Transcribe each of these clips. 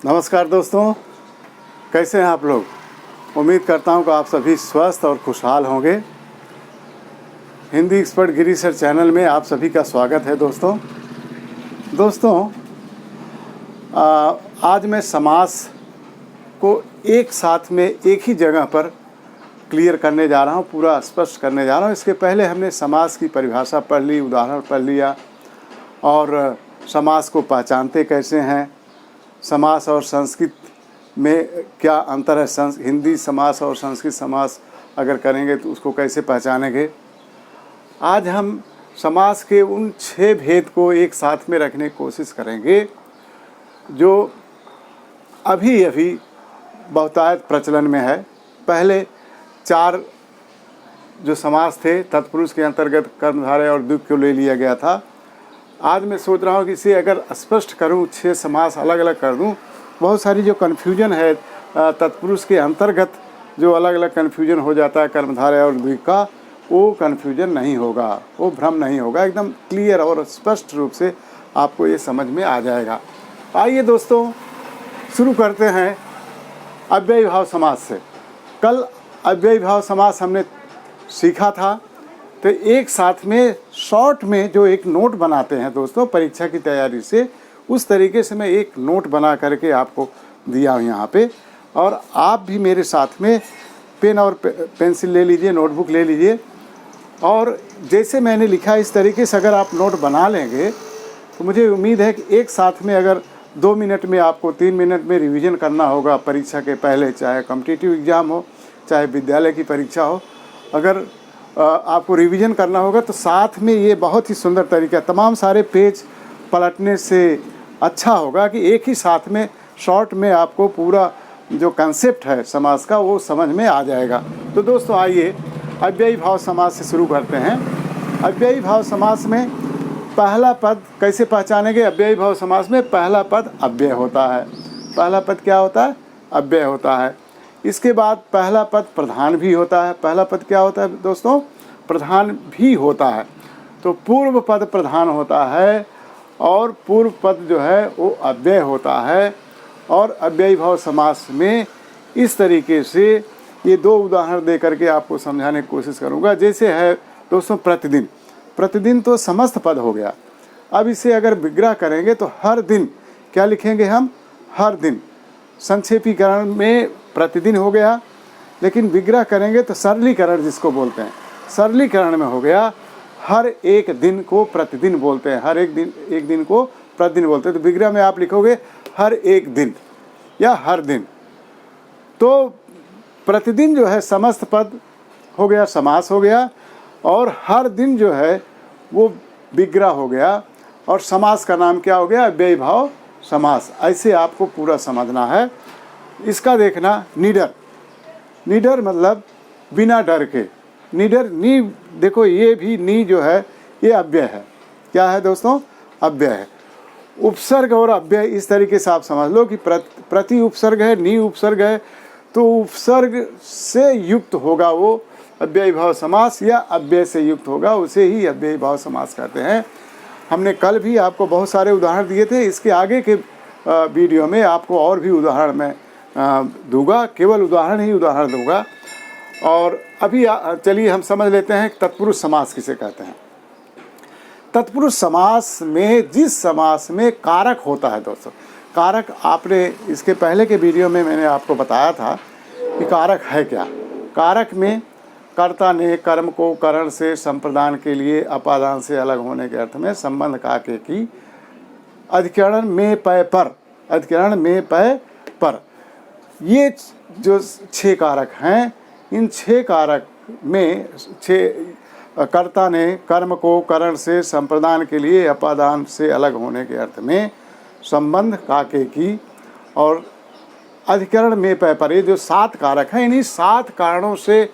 नमस्कार दोस्तों, कैसे हैं आप लोग। उम्मीद करता हूं कि आप सभी स्वस्थ और खुशहाल होंगे। हिंदी एक्सपर्ट गिरी सर चैनल में आप सभी का स्वागत है। दोस्तों आज मैं समास को एक साथ में एक ही जगह पर क्लियर करने जा रहा हूं, पूरा स्पष्ट करने जा रहा हूं। इसके पहले हमने समास की परिभाषा पढ़ ली, उदाहरण पढ़ लिया और समास को पहचानते कैसे हैं, समास और संस्कृत में क्या अंतर है, हिंदी समास और संस्कृत समास अगर करेंगे तो उसको कैसे पहचानेंगे। आज हम समास के उन 6 भेद को एक साथ में रखने की कोशिश करेंगे जो अभी बहुतायत प्रचलन में है। पहले 4 जो समास थे तत्पुरुष के अंतर्गत कर्मधारय और द्विग को ले लिया गया था। आज मैं सोच रहा हूँ कि इसे अगर स्पष्ट करूँ, 6 समास अलग अलग कर दूँ, बहुत सारी जो कन्फ्यूजन है तत्पुरुष के अंतर्गत जो अलग अलग कन्फ्यूजन हो जाता है कर्मधारय और द्विग का, वो कन्फ्यूजन नहीं होगा, वो भ्रम नहीं होगा। एकदम क्लियर और स्पष्ट रूप से आपको ये समझ में आ जाएगा। आइए दोस्तों शुरू करते हैं अव्ययी भाव समास से। कल अव्ययी भाव समास हमने सीखा था, तो एक साथ में शॉर्ट में जो एक नोट बनाते हैं दोस्तों परीक्षा की तैयारी से, उस तरीके से मैं एक नोट बना करके आपको दिया हूँ यहाँ पे। और आप भी मेरे साथ में पेन और पेंसिल ले लीजिए, नोटबुक ले लीजिए, और जैसे मैंने लिखा इस तरीके से अगर आप नोट बना लेंगे तो मुझे उम्मीद है कि एक साथ में अगर 2 मिनट में आपको 3 मिनट में रिवीजन करना होगा परीक्षा के पहले, चाहे कॉम्पिटिटिव एग्ज़ाम हो चाहे विद्यालय की परीक्षा हो, अगर आपको रिवीजन करना होगा तो साथ में ये बहुत ही सुंदर तरीका, तमाम सारे पेज पलटने से अच्छा होगा कि एक ही साथ में शॉर्ट में आपको पूरा जो कंसेप्ट है समास का वो समझ में आ जाएगा। तो दोस्तों आइए अव्ययी भाव समास से शुरू करते हैं। अव्ययी भाव समास में पहला पद कैसे पहचानेंगे। अव्ययी भाव समास में पहला पद अव्यय होता है। पहला पद क्या होता है? अव्यय होता है। इसके बाद पहला पद प्रधान भी होता है। पहला पद क्या होता है दोस्तों? प्रधान भी होता है। तो पूर्व पद प्रधान होता है और पूर्व पद जो है वो अव्यय होता है। और अव्ययी भाव समास में इस तरीके से ये 2 उदाहरण दे करके आपको समझाने की कोशिश करूँगा। जैसे है दोस्तों प्रतिदिन। प्रतिदिन तो समस्त पद हो गया। अब इसे अगर विग्रह करेंगे तो हर दिन क्या लिखेंगे हम? हर दिन। संक्षेपीकरण में प्रतिदिन हो गया, लेकिन विग्रह करेंगे तो सरलीकरण जिसको बोलते हैं, सरलीकरण में हो गया हर एक दिन को प्रतिदिन बोलते हैं। हर एक दिन को प्रतिदिन बोलते हैं। तो विग्रह में आप लिखोगे हर एक दिन या हर दिन। तो प्रतिदिन जो है समस्त पद हो गया, समास हो गया, और हर दिन जो है वो विग्रह हो गया, और समास का नाम क्या हो गया? अव्ययी भाव समास। ऐसे आपको पूरा समझना है। इसका देखना निडर। निडर मतलब बिना डर के। निडर, नी देखो, ये भी नी जो है ये अव्यय है। क्या है दोस्तों? अव्यय है। उपसर्ग और अव्यय इस तरीके से आप समझ लो कि प्रति उपसर्ग है, नी उपसर्ग है, तो उपसर्ग से युक्त होगा वो अव्ययी भाव समास, या अव्यय से युक्त होगा उसे ही अव्ययी भाव समास कहते हैं। हमने कल भी आपको बहुत सारे उदाहरण दिए थे। इसके आगे के वीडियो में आपको और भी उदाहरण मैं दूंगा, केवल उदाहरण ही उदाहरण दूंगा। और अभी चलिए हम समझ लेते हैं तत्पुरुष समास किसे कहते हैं। तत्पुरुष समास में जिस समास में कारक होता है दोस्तों, कारक आपने इसके पहले के वीडियो में मैंने आपको बताया था कि कारक है क्या। कारक में कर्ता ने कर्म को करण से संप्रदान के लिए अपादान से अलग होने के अर्थ में संबंध काके की अधिकरण में पय पर, अधिकरण में पय पर, ये जो 6 कारक हैं, इन 6 कारक में 6 कर्ता ने कर्म को करण से संप्रदान के लिए अपादान से अलग होने के अर्थ में संबंध काके की और अधिकरण में पय पर, ये जो 7 कारक हैं, इन्हीं 7 कारणों से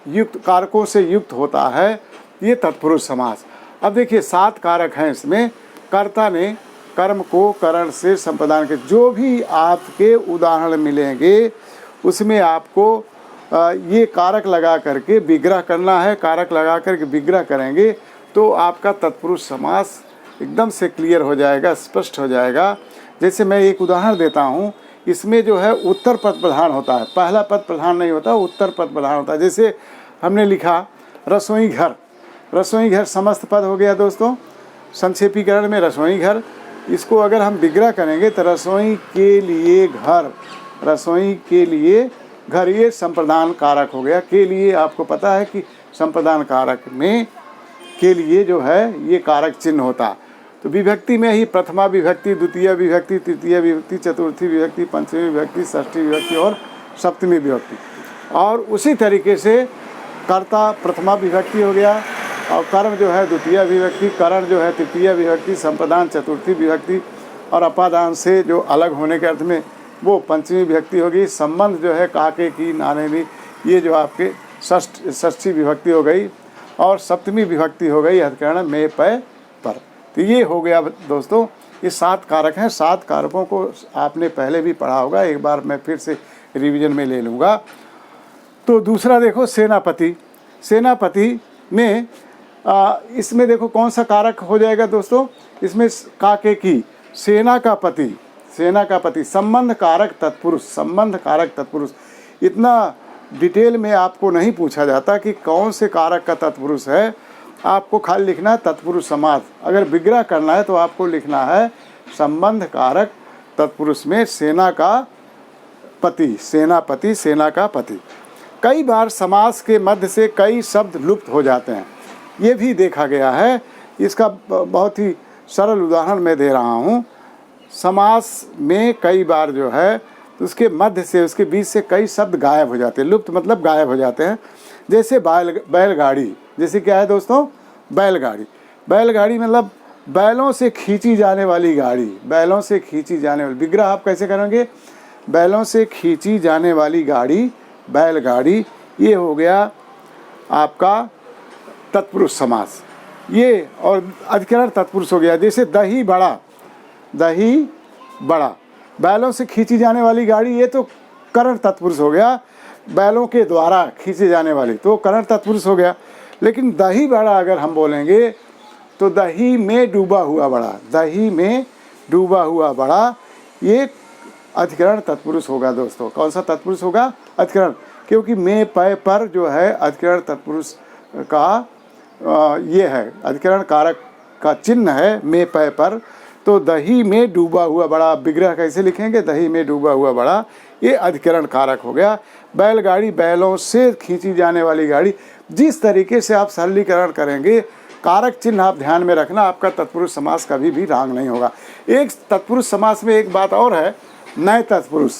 युक्त, कारकों से युक्त होता है ये तत्पुरुष समास। अब देखिए 7 कारक हैं इसमें। कर्ता ने कर्म को करण से संप्रदान के, जो भी आपके उदाहरण मिलेंगे उसमें आपको ये कारक लगा करके विग्रह करना है। कारक लगा करके विग्रह करेंगे तो आपका तत्पुरुष समास एकदम से क्लियर हो जाएगा, स्पष्ट हो जाएगा। जैसे मैं एक उदाहरण देता हूँ, इसमें जो है उत्तर पद प्रधान होता है, पहला पद प्रधान नहीं होता, उत्तर पद प्रधान होता है। जैसे हमने लिखा रसोई घर, रसोई घर समस्त पद हो गया दोस्तों, संक्षेपीकरण में रसोई घर। इसको अगर हम विग्रह करेंगे तो रसोई के लिए घर, रसोई के लिए घर, ये संप्रदान कारक हो गया। के लिए आपको पता है कि संप्रदान कारक में के लिए जो है ये कारक चिन्ह होता। तो विभक्ति में ही प्रथमा विभक्ति, द्वितीय विभक्ति, तृतीय विभक्ति, चतुर्थी विभक्ति, पंचमी विभक्ति, षष्ठी विभक्ति और सप्तमी विभक्ति। और उसी तरीके से कर्ता प्रथमा विभक्ति हो गया, और कर्म जो है द्वितीय विभक्ति, करण जो है तृतीय विभक्ति, संप्रदान चतुर्थी विभक्ति, और अपादान से जो अलग होने के अर्थ में वो पंचमी विभक्ति होगी। संबंध जो है काके की नाने भी, ये जो आपके षष्ठी विभक्ति हो गई, और सप्तमी विभक्ति हो गई अधिकरण में पय पर। तो ये हो गया दोस्तों, ये 7 कारक हैं। 7 कारकों को आपने पहले भी पढ़ा होगा, एक बार मैं फिर से रिवीजन में ले लूँगा। तो दूसरा देखो सेनापति, सेनापति में इसमें देखो कौन सा कारक हो जाएगा दोस्तों, इसमें काके की, सेना का पति, सेना का पति, संबंध कारक तत्पुरुष, संबंध कारक तत्पुरुष। इतना डिटेल में आपको नहीं पूछा जाता कि कौन से कारक का तत्पुरुष है, आपको खाली लिखना है तत्पुरुष समास। अगर विग्रह करना है तो आपको लिखना है संबंध कारक तत्पुरुष में सेना का पति, सेनापति, सेना का पति। कई बार समास के मध्य से कई शब्द लुप्त हो जाते हैं, ये भी देखा गया है। इसका बहुत ही सरल उदाहरण मैं दे रहा हूँ। समास में कई बार जो है उसके मध्य से, उसके बीच से कई शब्द गायब हो जाते हैं, लुप्त मतलब गायब हो जाते हैं। जैसे बैलगाड़ी, जैसे क्या है दोस्तों, बैलगाड़ी, बैलगाड़ी मतलब बैलों से खींची जाने वाली गाड़ी, बैलों से खींची जाने वाली, विग्रह आप कैसे करेंगे, बैलों से खींची जाने वाली गाड़ी, बैलगाड़ी। ये हो गया आपका तत्पुरुष समास, ये, और अधिकरण तत्पुरुष हो गया। जैसे दही बड़ा, दही बड़ा, बैलों से खींची जाने वाली गाड़ी, ये तो करण तत्पुरुष हो गया, बैलों के द्वारा खींचे जाने वाली, तो करण तत्पुरुष हो गया। लेकिन दही बड़ा अगर हम बोलेंगे तो दही में डूबा हुआ बड़ा, दही में डूबा हुआ बड़ा, ये अधिकरण तत्पुरुष होगा दोस्तों। कौन सा तत्पुरुष होगा, अधिकरण, क्योंकि में पय पर जो है अधिकरण तत्पुरुष का ये है, अधिकरण कारक का चिन्ह है में पय पर। तो दही में डूबा हुआ बड़ा, विग्रह कैसे लिखेंगे, दही में डूबा हुआ बड़ा, ये अधिकरण कारक हो गया। बैलगाड़ी, बैलों से खींची जाने वाली गाड़ी। जिस तरीके से आप सरलीकरण करेंगे, कारक चिन्ह आप ध्यान में रखना, आपका तत्पुरुष समास कभी भी रांग नहीं होगा। एक तत्पुरुष समास में एक बात और है, नए तत्पुरुष।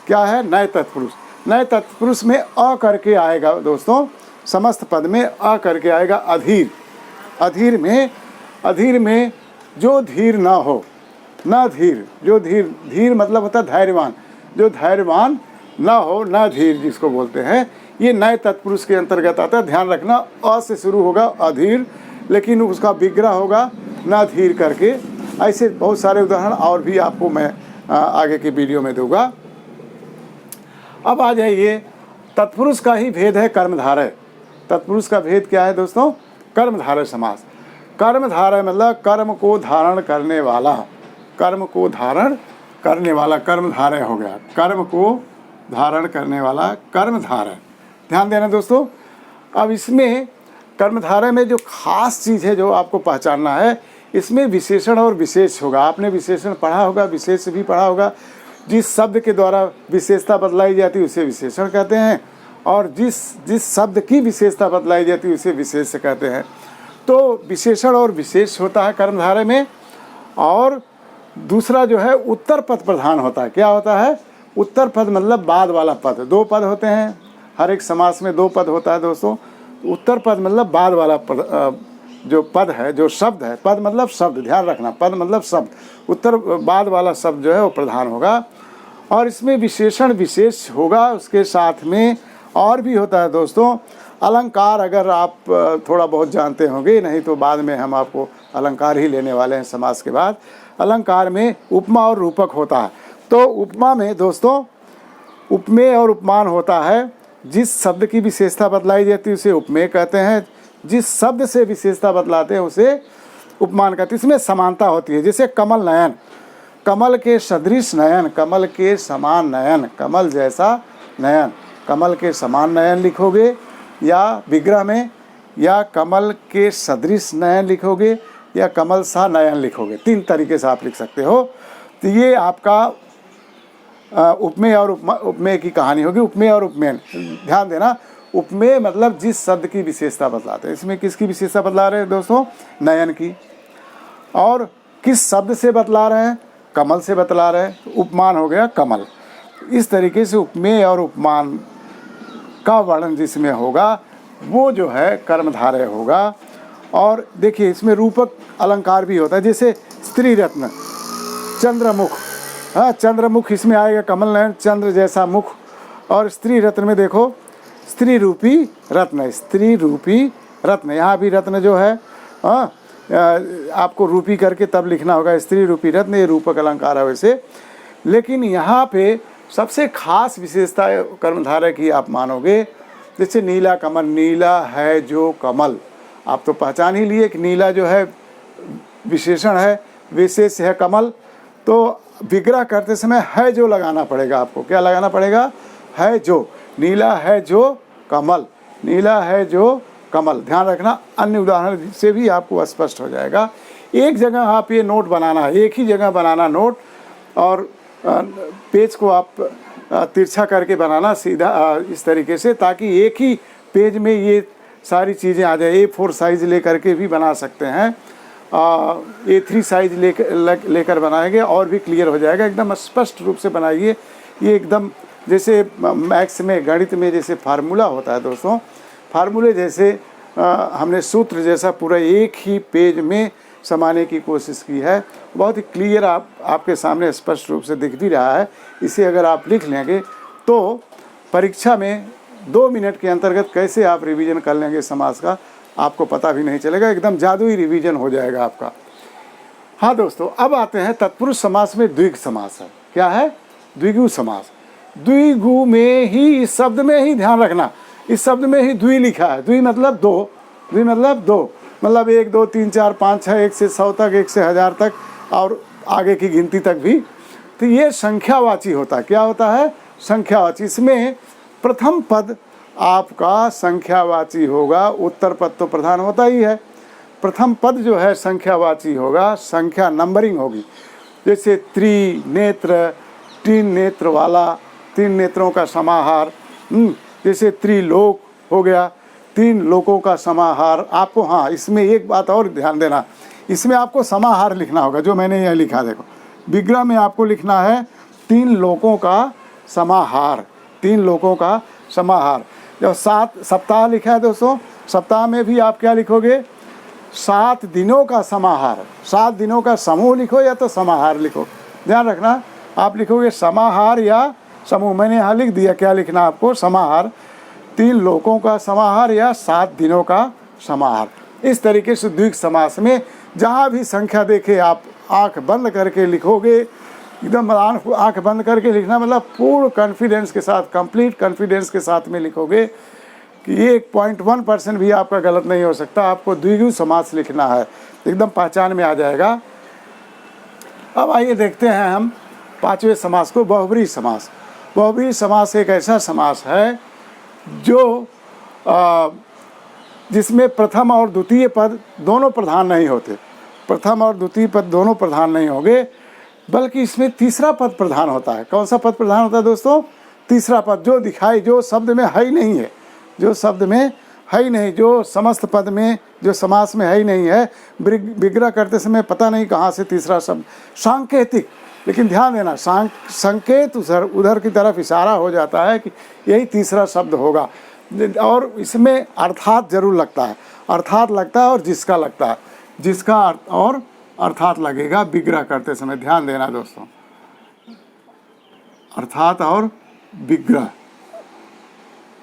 क्या है, नए तत्पुरुष। नए तत्पुरुष में अ करके आएगा दोस्तों, समस्त पद में अ करके आएगा। अधीर, अधीर में जो धीर ना हो, न धीर, जो धीर, धीर मतलब होता है धैर्यवान, जो धैर्यवान ना हो, न धीर जिसको बोलते हैं, ये नए तत्पुरुष के अंतर्गत आता है। ध्यान रखना, अ से शुरू होगा अधीर, लेकिन उसका विग्रह होगा न धीर करके। ऐसे बहुत सारे उदाहरण और भी आपको मैं आगे की वीडियो में दूंगा। अब आ जाइए, तत्पुरुष का ही भेद है कर्मधारय। तत्पुरुष का भेद क्या है दोस्तों, कर्मधारय समास। कर्मधारय मतलब कर्म को धारण करने वाला, कर्म को धारण करने वाला, कर्मधारय हो गया, कर्म को धारण करने वाला कर्मधारय। ध्यान देना दोस्तों। अब इसमें कर्मधारय में जो खास चीज़ है जो आपको पहचानना है, इसमें विशेषण और विशेष होगा। आपने विशेषण पढ़ा होगा, विशेष भी पढ़ा होगा। जिस शब्द के द्वारा विशेषता बदलाई जाती है उसे विशेषण कहते हैं, और जिस शब्द की विशेषता बदलाई जाती है उसे विशेष कहते हैं। तो विशेषण और विशेष होता है कर्मधारय में। और दूसरा जो है उत्तर पद प्रधान होता है। क्या होता है, उत्तर पद मतलब बाद वाला पद। 2 पद होते हैं, हर एक समास में 2 पद होता है दोस्तों। उत्तर पद मतलब बाद वाला पद, जो पद है, जो शब्द है, पद मतलब शब्द, ध्यान रखना, पद मतलब शब्द, उत्तर बाद वाला शब्द जो है वो प्रधान होगा। और इसमें विशेषण विशेष होगा, उसके साथ में और भी होता है दोस्तों अलंकार। अगर आप थोड़ा बहुत जानते होंगे, नहीं तो बाद में हम आपको अलंकार ही लेने वाले हैं समास के बाद। अलंकार में उपमा और रूपक होता है। तो उपमा में दोस्तों उपमेय और उपमान होता है। जिस शब्द की विशेषता बदलाई जाती है उसे उपमेय कहते हैं, जिस शब्द से विशेषता बदलाते हैं उसे उपमान कहते हैं। इसमें समानता होती है। जैसे कमल नयन, कमल के सदृश नयन, कमल के समान नयन, कमल जैसा नयन, कमल के समान नयन लिखोगे या विग्रह में, या कमल के सदृश नयन लिखोगे या कमल सा नयन लिखोगे। 3 तरीके से आप लिख सकते हो। तो ये आपका उपमेय और उपमेय की कहानी होगी। उपमेय और उपमेय, ध्यान देना, उपमेय मतलब जिस शब्द की विशेषता बतलाते हैं। इसमें किसकी विशेषता बतला रहे हैं दोस्तों? नयन की। और किस शब्द से बतला रहे हैं? कमल से बतला रहे हैं। उपमान हो गया कमल। इस तरीके से उपमेय और उपमान का वर्णन जिसमें होगा वो जो है कर्मधारय होगा। और देखिए इसमें रूपक अलंकार भी होता है, जैसे स्त्री रत्न, चंद्रमुख। हाँ, चंद्रमुख इसमें आएगा, कमल नयन, चंद्र जैसा मुख। और स्त्री रत्न में देखो, स्त्री रूपी रत्न, स्त्री रूपी रत्न, यहाँ भी रत्न जो है आपको रूपी करके तब लिखना होगा, स्त्री रूपी रत्न। ये रूपक अलंकार है वैसे, लेकिन यहाँ पे सबसे खास विशेषता कर्मधारय की आप मानोगे। जैसे नीला कमल, नीला है जो कमल, आप तो पहचान ही लिए कि नीला जो है विशेषण है, विशेष है कमल। तो विग्रह करते समय है जो लगाना पड़ेगा आपको। क्या लगाना पड़ेगा? है जो। नीला है जो कमल, नीला है जो कमल। ध्यान रखना, अन्य उदाहरण से भी आपको स्पष्ट हो जाएगा। एक जगह आप ये नोट बनाना है, एक ही जगह बनाना नोट, और पेज को आप तिरछा करके बनाना सीधा इस तरीके से, ताकि एक ही पेज में ये सारी चीज़ें आ जाए। A4 साइज़ लेकर के भी बना सकते हैं, A3 साइज़ लेकर बनाएंगे और भी क्लियर हो जाएगा। एकदम स्पष्ट रूप से बनाइए। ये एकदम जैसे मैथ्स में, गणित में जैसे फार्मूला होता है दोस्तों, फार्मूले जैसे हमने सूत्र जैसा पूरा एक ही पेज में समाने की कोशिश की है। बहुत ही क्लियर आपके सामने स्पष्ट रूप से दिख भी रहा है। इसे अगर आप लिख लेंगे तो परीक्षा में 2 मिनट के अंतर्गत कैसे आप रिवीजन कर लेंगे समास का, आपको पता भी नहीं चलेगा। एकदम जादुई रिवीजन हो जाएगा आपका। हाँ दोस्तों, अब आते हैं तत्पुरुष समास में द्विगु समास है। क्या है? द्विगु समास। द्विगु में ही, इस शब्द में ही ध्यान रखना, इस शब्द में ही द्वि लिखा है। द्वि मतलब 2, द्वि मतलब 2, मतलब 1 2 3 4 5 6, 1 से 100 तक, 1 से 1000 तक और आगे की गिनती तक भी। तो ये संख्यावाची होता है। क्या होता है? संख्यावाची। इसमें प्रथम पद आपका संख्यावाची होगा, उत्तर पद तो प्रधान होता ही है। प्रथम पद जो है संख्यावाची होगा, संख्या नंबरिंग होगी। जैसे त्रिनेत्र, 3 नेत्र वाला, 3 नेत्रों का समाहार। जैसे त्रिलोक हो गया, 3 लोकों का समाहार। आपको, हाँ, इसमें एक बात और ध्यान देना, इसमें आपको समाहार लिखना होगा, जो मैंने यह लिखा। देखो, विग्रह में आपको लिखना है 3 लोकों का समाहार, 3 लोकों का समाहार। जब 7 सप्ताह लिखा है दोस्तों, सप्ताह में भी आप क्या लिखोगे? 7 दिनों का समाहार। 7 दिनों का समूह लिखो या तो समाहार लिखो। ध्यान रखना, आप लिखोगे समाहार या समूह। मैंने यहाँ लिख दिया, क्या लिखना आपको? समाहार। 3 लोकों का समाहार या 7 दिनों का समाहार। इस तरीके से द्विगु समास में जहाँ भी संख्या देखे आप आंख बंद करके लिखोगे। एकदम आंख बंद करके लिखना मतलब पूर्ण कॉन्फिडेंस के साथ, कंप्लीट कॉन्फिडेंस के साथ में लिखोगे कि 1.1% भी आपका गलत नहीं हो सकता। आपको द्विगु समास लिखना है, एकदम पहचान में आ जाएगा। अब आइए देखते हैं हम 5वें समास को, बहुब्रीहि समास। बहुब्रीहि समास एक ऐसा समास है जो जिसमें प्रथम और द्वितीय पद दोनों प्रधान नहीं होते। प्रथम और द्वितीय पद दोनों प्रधान नहीं होंगे, बल्कि इसमें तीसरा पद प्रधान होता है। कौन सा पद प्रधान होता है दोस्तों? तीसरा पद, जो दिखाई, जो शब्द में है ही नहीं है, जो शब्द में है ही नहीं, जो समस्त पद में, जो समास में है ही नहीं है। विग्रह करते समय पता नहीं कहाँ से तीसरा शब्द, सांकेतिक, लेकिन ध्यान देना, संकेत उधर की तरफ इशारा हो जाता है कि यही तीसरा शब्द होगा। और इसमें अर्थात जरूर लगता है, अर्थात लगता है और जिसका लगता है, जिसका और अर्थात लगेगा विग्रह करते समय। ध्यान देना दोस्तों, अर्थात और विग्रह,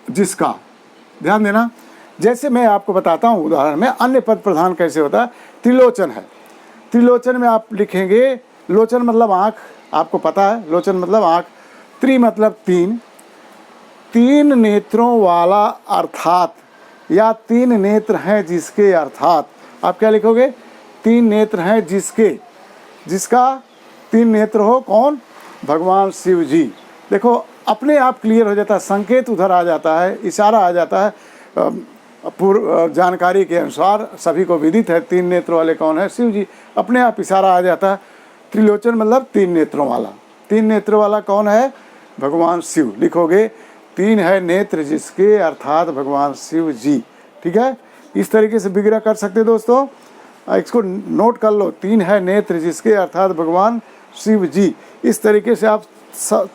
जिसका, ध्यान देना। जैसे मैं आपको बताता हूँ उदाहरण में, अन्य पद प्रधान कैसे होता है। त्रिलोचन है, त्रिलोचन में आप लिखेंगे, लोचन मतलब आँख, आपको पता है, लोचन मतलब आँख। त्रि मतलब 3, 3 नेत्रों वाला अर्थात, या 3 नेत्र हैं जिसके अर्थात। आप क्या लिखोगे? 3 नेत्र हैं जिसके, जिसका तीन नेत्र हो, कौन? भगवान शिव जी। देखो अपने आप क्लियर हो जाता है, संकेत उधर आ जाता है, इशारा आ जाता है। पूर्व जानकारी के अनुसार सभी को विदित है तीन नेत्र वाले कौन है? शिव जी। अपने आप इशारा आ जाता है। त्रिलोचन मतलब तीन नेत्रों वाला। तीन नेत्र वाला कौन है? भगवान शिव। लिखोगे तीन है नेत्र जिसके, अर्थात भगवान शिव जी। ठीक है, इस तरीके से विग्रह कर सकते दोस्तों, इसको नोट कर लो। तीन है नेत्र जिसके, अर्थात भगवान शिव जी। इस तरीके से आप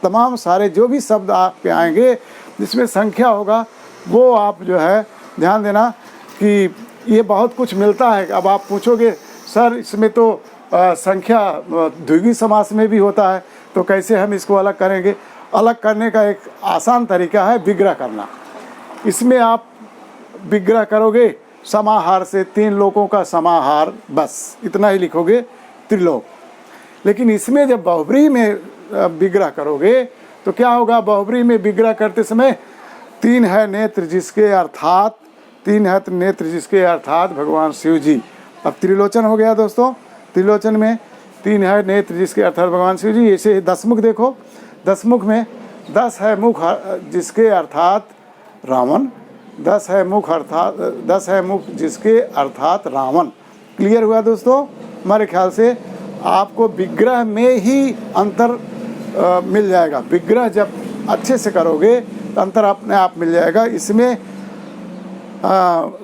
तमाम सारे जो भी शब्द आपके आएंगे जिसमें संख्या होगा वो आप जो है ध्यान देना कि ये बहुत कुछ मिलता है। अब आप पूछोगे सर इसमें तो संख्या द्विगुणी समास में भी होता है, तो कैसे हम इसको अलग करेंगे? अलग करने का एक आसान तरीका है विग्रह करना। इसमें आप विग्रह करोगे समाहार से, तीन लोकों का समाहार, बस इतना ही लिखोगे, त्रिलोक। लेकिन इसमें जब बहुब्रीहि में विग्रह करोगे तो क्या होगा? बहुब्रीहि में विग्रह करते समय तीन है नेत्र जिसके, अर्थात तीन है नेत्र जिसके, अर्थात भगवान शिव जी। अब त्रिलोचन हो गया दोस्तों। त्रिलोचन में तीन है नेत्र जिसके, अर्थात भगवान शिव जी। ऐसे दसमुख देखो, दसमुख में 10 है मुख जिसके, अर्थात रावण। 10 है मुख अर्थात 10 है मुख जिसके, अर्थात रावण। क्लियर हुआ दोस्तों? हमारे ख्याल से आपको विग्रह में ही अंतर मिल जाएगा। विग्रह जब अच्छे से करोगे तो अंतर अपने आप मिल जाएगा। इसमें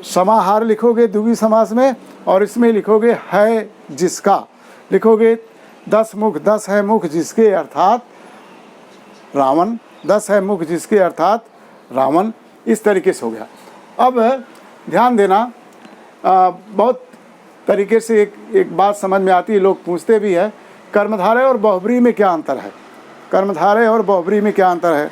समाहार लिखोगे द्विगुणी समास में, और इसमें लिखोगे है जिसका। लिखोगे 10 मुख, 10 है मुख जिसके, अर्थात रावण। 10 है मुख जिसके, अर्थात रावण। इस तरीके से हो गया। अब ध्यान देना, बहुत तरीके से एक बात समझ में आती है, लोग पूछते भी है, कर्मधारय और बहुब्रीहि में क्या अंतर है? कर्मधारय और बहुब्रीहि में क्या अंतर है?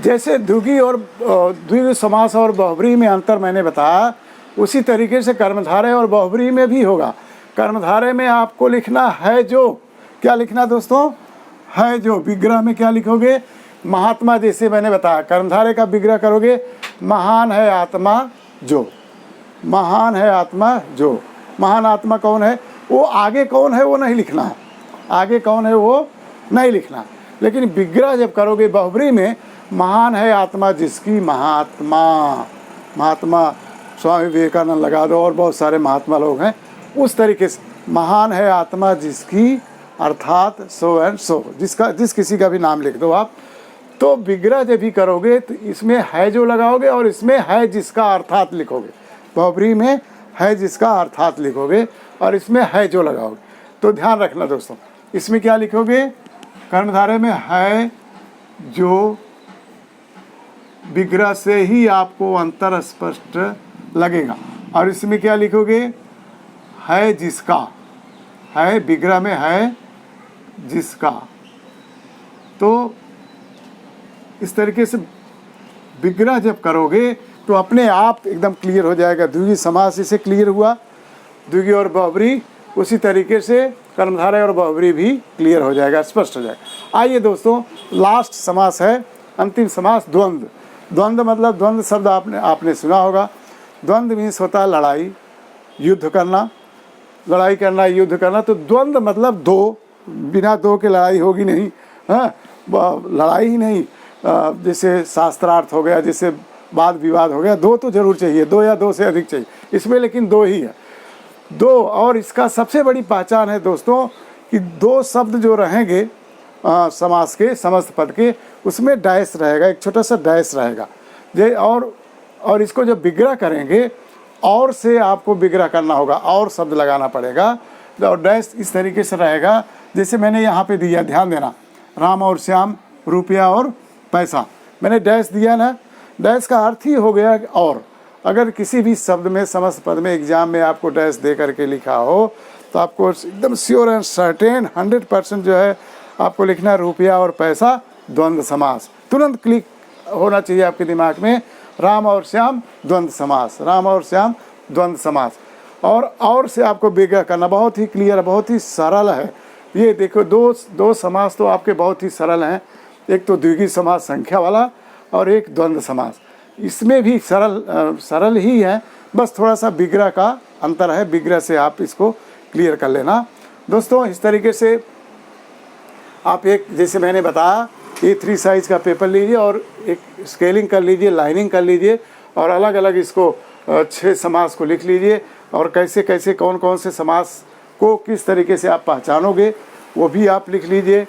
जैसे द्विगुणी समास और बहुब्रीहि में अंतर मैंने बताया, उसी तरीके से कर्मधारय और बहुब्रीहि में भी होगा। कर्मधारय में आपको लिखना है जो, क्या लिखना दोस्तों? है जो। विग्रह में क्या लिखोगे? महात्मा। जैसे मैंने बताया कर्मधारय का विग्रह करोगे, महान है आत्मा जो। महान है आत्मा जो। महान आत्मा कौन है? वो आगे कौन है वो नहीं लिखना है, आगे कौन है वो नहीं लिखना। लेकिन विग्रह जब करोगे बहुब्रीहि में, महान है आत्मा जिसकी, महात्मा। महात्मा स्वामी विवेकानंद लगा दो, और बहुत सारे महात्मा लोग हैं। उस तरीके से महान है आत्मा जिसकी, अर्थात सो एंड सो, जिस किसी का भी नाम लिख दो आप। तो विग्रह जब भी करोगे तो इसमें है जो लगाओगे, और इसमें है जिसका, अर्थात लिखोगे। बहुब्रीहि में है जिसका, अर्थात लिखोगे, और इसमें है जो लगाओगे। तो ध्यान रखना दोस्तों, इसमें क्या लिखोगे? कर्मधारय में है जो, विग्रह से ही आपको अंतर स्पष्ट लगेगा। और इसमें क्या लिखोगे? है जिसका। है विग्रह में है जिसका। तो इस तरीके से विग्रह जब करोगे तो अपने आप एकदम क्लियर हो जाएगा। द्विगुणी समास इसे क्लियर हुआ, द्विगुणी और बहुब्रीहि। उसी तरीके से कर्मधारय और बहुब्रीहि भी क्लियर हो जाएगा, स्पष्ट हो जाएगा। आइए दोस्तों, लास्ट समास है, अंतिम समास, द्वंद्व। द्वंद्व मतलब, द्वंद्व शब्द आपने सुना होगा। द्वंद्व मीन्स होता है लड़ाई, युद्ध करना। लड़ाई करना, युद्ध करना। तो द्वंद्व मतलब दो, बिना दो के लड़ाई होगी नहीं। हाँ, लड़ाई ही नहीं, जैसे शास्त्रार्थ हो गया, जैसे वाद विवाद हो गया, दो तो जरूर चाहिए, दो या दो से अधिक चाहिए इसमें, लेकिन दो ही है, दो। और इसका सबसे बड़ी पहचान है दोस्तों कि दो शब्द जो रहेंगे समास के, समस्त पद के, उसमें डैश रहेगा, एक छोटा सा डैश रहेगा। और इसको जब विग्रह करेंगे, और से आपको विग्रह करना होगा, और शब्द लगाना पड़ेगा। और डैश इस तरीके से रहेगा जैसे मैंने यहाँ पे दिया, ध्यान देना, राम और श्याम, रुपया और पैसा, मैंने डैश दिया ना। डैश का अर्थ ही हो गया और। अगर किसी भी शब्द में, समस्त पद में एग्जाम में आपको डैश दे करके लिखा हो तो आपको एकदम श्योर एंड सर्टेन 100% जो है आपको लिखना है रुपया और पैसा, द्वंद्व समास। तुरंत क्लिक होना चाहिए आपके दिमाग में, राम और श्याम द्वंद्व समास, राम और श्याम द्वंद्व समास। और से आपको विग्रह करना बहुत ही क्लियर, बहुत ही सरल है। ये देखो, दो समास तो आपके बहुत ही सरल हैं। एक तो द्विगुणी समास संख्या वाला, और एक द्वंद्व समास। इसमें भी सरल ही है, बस थोड़ा सा विग्रह का अंतर है। विग्रह से आप इसको क्लियर कर लेना। दोस्तों इस तरीके से आप एक, जैसे मैंने बताया, A3 साइज़ का पेपर लीजिए और एक स्केलिंग कर लीजिए, लाइनिंग कर लीजिए और अलग अलग इसको 6 समास को लिख लीजिए और कैसे कैसे कौन कौन से समास को किस तरीके से आप पहचानोगे वो भी आप लिख लीजिए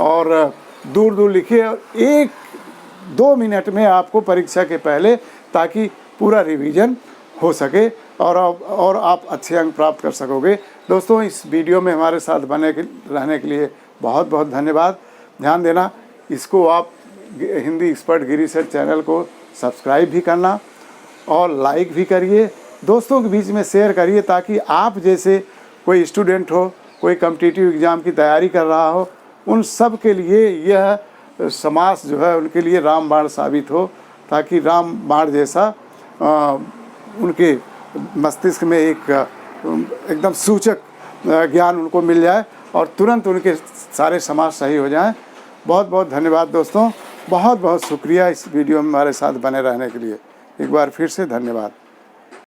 और दूर दूर लिखिए और 1-2 मिनट में आपको परीक्षा के पहले, ताकि पूरा रिवीजन हो सके और आप अच्छे अंक प्राप्त कर सकोगे। दोस्तों इस वीडियो में हमारे साथ रहने के लिए बहुत बहुत धन्यवाद। ध्यान देना, इसको आप हिंदी एक्सपर्ट गिरी सर चैनल को सब्सक्राइब भी करना और लाइक भी करिए, दोस्तों के बीच में शेयर करिए, ताकि आप जैसे कोई स्टूडेंट हो, कोई कॉम्पिटिटिव एग्ज़ाम की तैयारी कर रहा हो, उन सब के लिए यह समास जो है उनके लिए रामबाण साबित हो, ताकि रामबाण जैसा उनके मस्तिष्क में एकदम सूचक ज्ञान उनको मिल जाए और तुरंत उनके सारे समास सही हो जाएं। बहुत बहुत धन्यवाद दोस्तों, बहुत बहुत शुक्रिया इस वीडियो में हमारे साथ बने रहने के लिए। एक बार फिर से धन्यवाद।